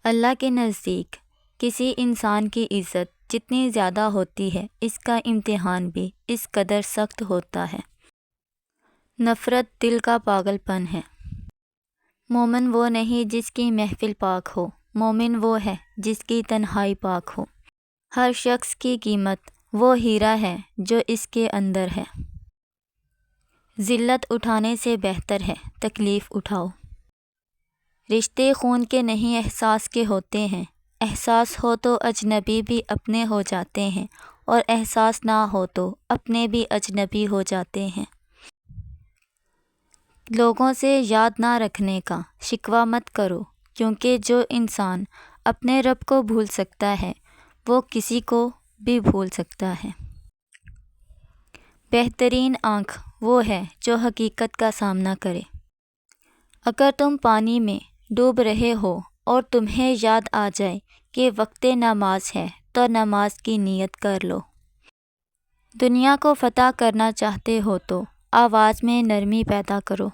اللہ کے نزدیک کسی انسان کی عزت جتنی زیادہ ہوتی ہے، اس کا امتحان بھی اس قدر سخت ہوتا ہے۔ نفرت دل کا پاگل پن ہے۔ مومن وہ نہیں جس کی محفل پاک ہو، مومن وہ ہے جس کی تنہائی پاک ہو۔ ہر شخص کی قیمت وہ ہیرا ہے جو اس کے اندر ہے۔ ذلت اٹھانے سے بہتر ہے تکلیف اٹھاؤ۔ رشتے خون کے نہیں احساس کے ہوتے ہیں، احساس ہو تو اجنبی بھی اپنے ہو جاتے ہیں، اور احساس نہ ہو تو اپنے بھی اجنبی ہو جاتے ہیں۔ لوگوں سے یاد نہ رکھنے کا شکوہ مت کرو، کیونکہ جو انسان اپنے رب کو بھول سکتا ہے وہ کسی کو بھی بھول سکتا ہے۔ بہترین آنکھ وہ ہے جو حقیقت کا سامنا کرے۔ اگر تم پانی میں ڈوب رہے ہو اور تمہیں یاد آ جائے کہ وقت نماز ہے تو نماز کی نیت کر لو۔ دنیا کو فتح کرنا چاہتے ہو تو آواز میں نرمی پیدا کرو۔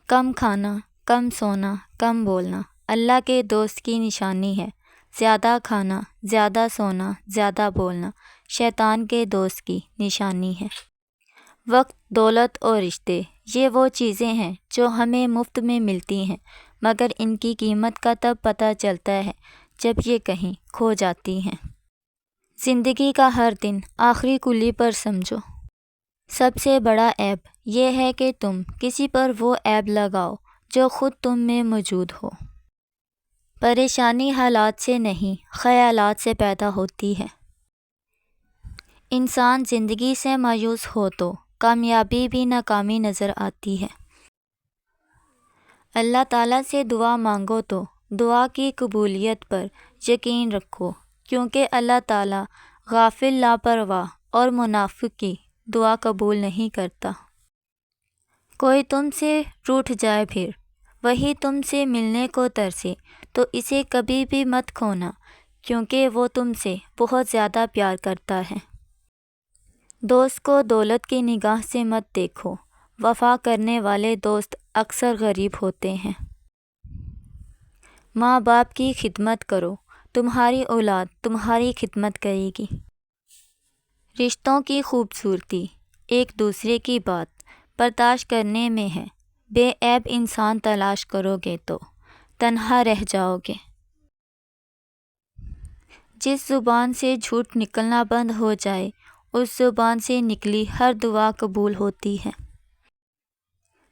کم کھانا، کم سونا، کم بولنا اللہ کے دوست کی نشانی ہے۔ زیادہ کھانا، زیادہ سونا، زیادہ بولنا شیطان کے دوست کی نشانی ہے۔ وقت، دولت اور رشتے یہ وہ چیزیں ہیں جو ہمیں مفت میں ملتی ہیں، مگر ان کی قیمت کا تب پتہ چلتا ہے جب یہ کہیں کھو جاتی ہیں۔ زندگی کا ہر دن آخری کلی پر سمجھو۔ سب سے بڑا عیب یہ ہے کہ تم کسی پر وہ عیب لگاؤ جو خود تم میں موجود ہو۔ پریشانی حالات سے نہیں، خیالات سے پیدا ہوتی ہے۔ انسان زندگی سے مایوس ہو تو کامیابی بھی ناکامی نظر آتی ہے۔ اللہ تعالیٰ سے دعا مانگو تو دعا کی قبولیت پر یقین رکھو، کیونکہ اللہ تعالیٰ غافل، لاپرواہ اور منافق کی دعا قبول نہیں کرتا۔ کوئی تم سے روٹھ جائے پھر وہی تم سے ملنے کو ترسے تو اسے کبھی بھی مت کھونا، کیونکہ وہ تم سے بہت زیادہ پیار کرتا ہے۔ دوست کو دولت کی نگاہ سے مت دیکھو، وفا کرنے والے دوست اکثر غریب ہوتے ہیں۔ ماں باپ کی خدمت کرو، تمہاری اولاد تمہاری خدمت کرے گی۔ رشتوں کی خوبصورتی ایک دوسرے کی بات برداشت کرنے میں ہے۔ بے عیب انسان تلاش کرو گے تو تنہا رہ جاؤ گے۔ جس زبان سے جھوٹ نکلنا بند ہو جائے اس زبان سے نکلی ہر دعا قبول ہوتی ہے۔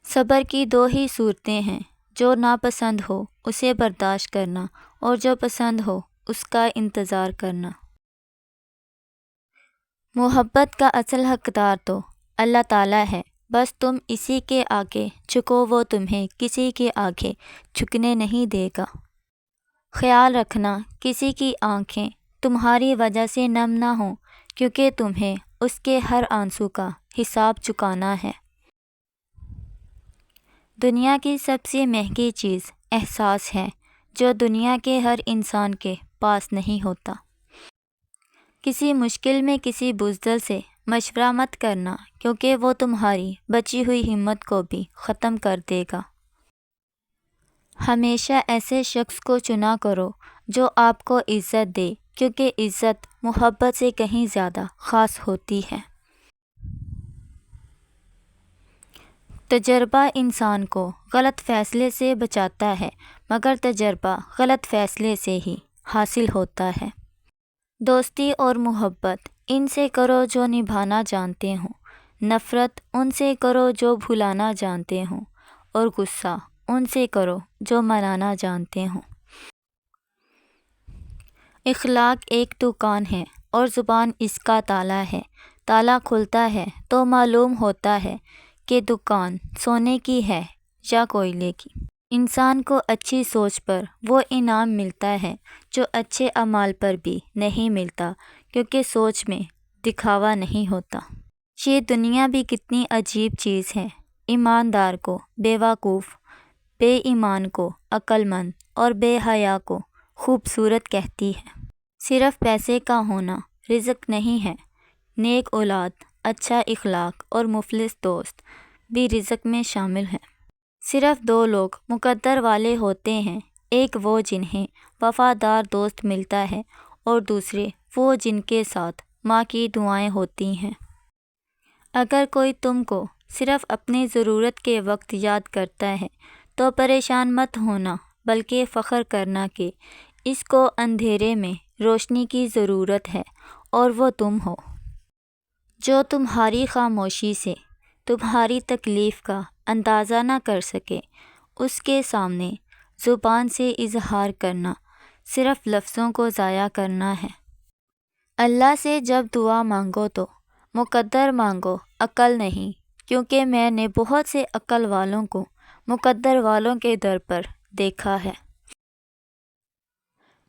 صبر کی دو ہی صورتیں ہیں، جو ناپسند ہو اسے برداشت کرنا اور جو پسند ہو اس کا انتظار کرنا۔ محبت کا اصل حقدار تو اللہ تعالیٰ ہے، بس تم اسی کے آگے جھکو، وہ تمہیں کسی کے آگے جھکنے نہیں دے گا۔ خیال رکھنا کسی کی آنکھیں تمہاری وجہ سے نم نہ ہوں، کیونکہ تمہیں اس کے ہر آنسو کا حساب چکانا ہے۔ دنیا کی سب سے مہنگی چیز احساس ہے، جو دنیا کے ہر انسان کے پاس نہیں ہوتا۔ کسی مشکل میں کسی بزدل سے مشورہ مت کرنا، کیونکہ وہ تمہاری بچی ہوئی ہمت کو بھی ختم کر دے گا۔ ہمیشہ ایسے شخص کو چنا کرو جو آپ کو عزت دے، کیونکہ عزت محبت سے کہیں زیادہ خاص ہوتی ہے۔ تجربہ انسان کو غلط فیصلے سے بچاتا ہے، مگر تجربہ غلط فیصلے سے ہی حاصل ہوتا ہے۔ دوستی اور محبت ان سے کرو جو نبھانا جانتے ہوں، نفرت ان سے کرو جو بھلانا جانتے ہوں، اور غصہ ان سے کرو جو منانا جانتے ہوں۔ اخلاق ایک دکان ہے اور زبان اس کا تالا ہے۔ تالا کھلتا ہے تو معلوم ہوتا ہے کہ دکان سونے کی ہے یا کوئلے کی۔ انسان کو اچھی سوچ پر وہ انعام ملتا ہے جو اچھے اعمال پر بھی نہیں ملتا، کیونکہ سوچ میں دکھاوا نہیں ہوتا۔ یہ دنیا بھی کتنی عجیب چیز ہے، ایماندار کو بیوقوف، بے ایمان کو عقل مند اور بے حیا کو خوبصورت کہتی ہے۔ صرف پیسے کا ہونا رزق نہیں ہے، نیک اولاد، اچھا اخلاق اور مخلص دوست بھی رزق میں شامل ہیں۔ صرف دو لوگ مقدر والے ہوتے ہیں، ایک وہ جنہیں وفادار دوست ملتا ہے اور دوسرے وہ جن کے ساتھ ماں کی دعائیں ہوتی ہیں۔ اگر کوئی تم کو صرف اپنی ضرورت کے وقت یاد کرتا ہے تو پریشان مت ہونا، بلکہ فخر کرنا کہ اس کو اندھیرے میں روشنی کی ضرورت ہے اور وہ تم ہو۔ جو تمہاری خاموشی سے تمہاری تکلیف کا اندازہ نہ کر سکے، اس کے سامنے زبان سے اظہار کرنا صرف لفظوں کو ضائع کرنا ہے۔ اللہ سے جب دعا مانگو تو مقدر مانگو، عقل نہیں، کیونکہ میں نے بہت سے عقل والوں کو مقدر والوں کے در پر دیکھا ہے۔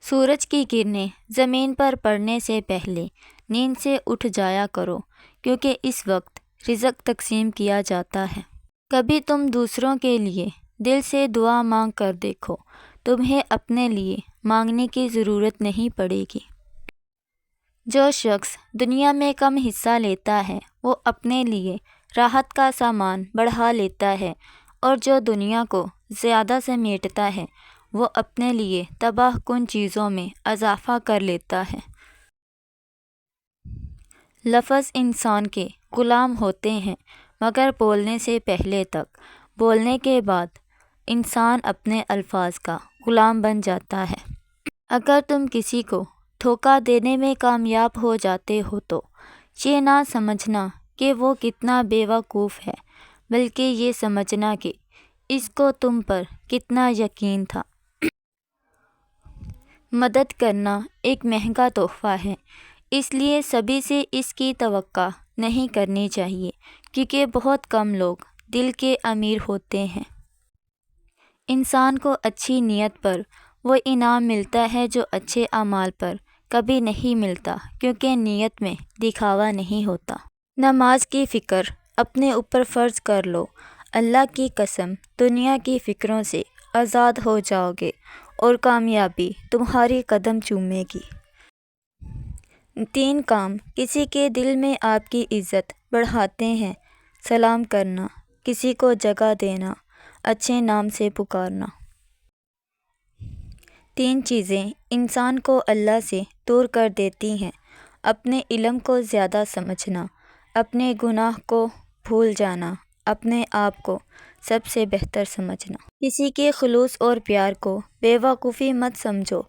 سورج کی کرنیں زمین پر پڑنے سے پہلے نیند سے اٹھ جایا کرو، کیونکہ اس وقت رزق تقسیم کیا جاتا ہے۔ کبھی تم دوسروں کے لیے دل سے دعا مانگ کر دیکھو، تمہیں اپنے لیے مانگنے کی ضرورت نہیں پڑے گی۔ جو شخص دنیا میں کم حصہ لیتا ہے وہ اپنے لیے راحت کا سامان بڑھا لیتا ہے، اور جو دنیا کو زیادہ سمیٹتا ہے وہ اپنے لیے تباہ کن چیزوں میں اضافہ کر لیتا ہے۔ لفظ انسان کے غلام ہوتے ہیں، مگر بولنے سے پہلے تک، بولنے کے بعد انسان اپنے الفاظ کا غلام بن جاتا ہے۔ اگر تم کسی کو دھوکہ دینے میں کامیاب ہو جاتے ہو تو یہ نہ سمجھنا کہ وہ کتنا بے وقوف ہے، بلکہ یہ سمجھنا کہ اس کو تم پر کتنا یقین تھا۔ مدد کرنا ایک مہنگا تحفہ ہے، اس لیے سبھی سے اس کی توقع نہیں کرنی چاہیے، کیونکہ بہت کم لوگ دل کے امیر ہوتے ہیں۔ انسان کو اچھی نیت پر وہ انعام ملتا ہے جو اچھے اعمال پر کبھی نہیں ملتا، کیونکہ نیت میں دکھاوا نہیں ہوتا۔ نماز کی فکر اپنے اوپر فرض کر لو، اللہ کی قسم دنیا کی فکروں سے آزاد ہو جاؤ گے اور کامیابی تمہاری قدم چومے گی۔ 3 کام کسی کے دل میں آپ کی عزت بڑھاتے ہیں: سلام کرنا، کسی کو جگہ دینا، اچھے نام سے پکارنا۔ 3 چیزیں انسان کو اللہ سے دور کر دیتی ہیں: اپنے علم کو زیادہ سمجھنا، اپنے گناہ کو بھول جانا، اپنے آپ کو سب سے بہتر سمجھنا۔ کسی کے خلوص اور پیار کو بے وقوفی مت سمجھو،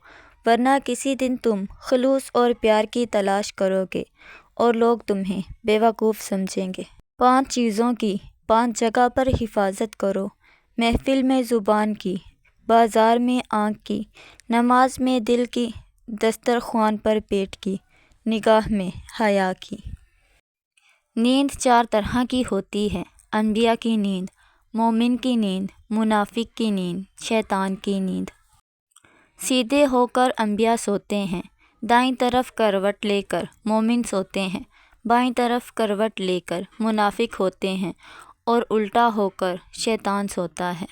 ورنہ کسی دن تم خلوص اور پیار کی تلاش کرو گے اور لوگ تمہیں بے وقوف سمجھیں گے۔ 5 چیزوں کی 5 جگہ پر حفاظت کرو: محفل میں زبان کی، بازار میں آنکھ کی، نماز میں دل کی، دسترخوان پر پیٹ کی، نگاہ میں حیا کی۔ نیند 4 طرح کی ہوتی ہے: انبیاء کی نیند، مومن کی نیند، منافق کی نیند، شیطان کی نیند۔ سیدھے ہو کر انبیاء سوتے ہیں، دائیں طرف کروٹ لے کر مومن سوتے ہیں، بائیں طرف کروٹ لے کر منافق ہوتے ہیں، اور الٹا ہو کر شیطان سوتا ہے۔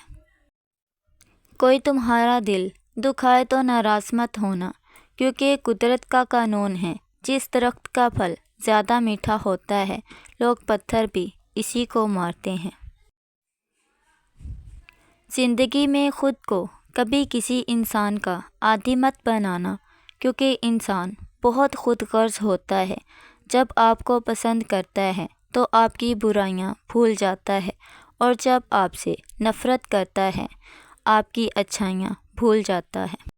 کوئی تمہارا دل دکھائے تو ناراض مت ہونا، کیونکہ قدرت کا قانون ہے، جس درخت کا پھل زیادہ میٹھا ہوتا ہے لوگ پتھر بھی اسی کو مارتے ہیں۔ زندگی میں خود کو کبھی کسی انسان کا عادی مت بنانا، کیونکہ انسان بہت خود غرض ہوتا ہے۔ جب آپ کو پسند کرتا ہے تو آپ کی برائیاں بھول جاتا ہے، اور جب آپ سے نفرت کرتا ہے آپ کی اچھائیاں بھول جاتا ہے۔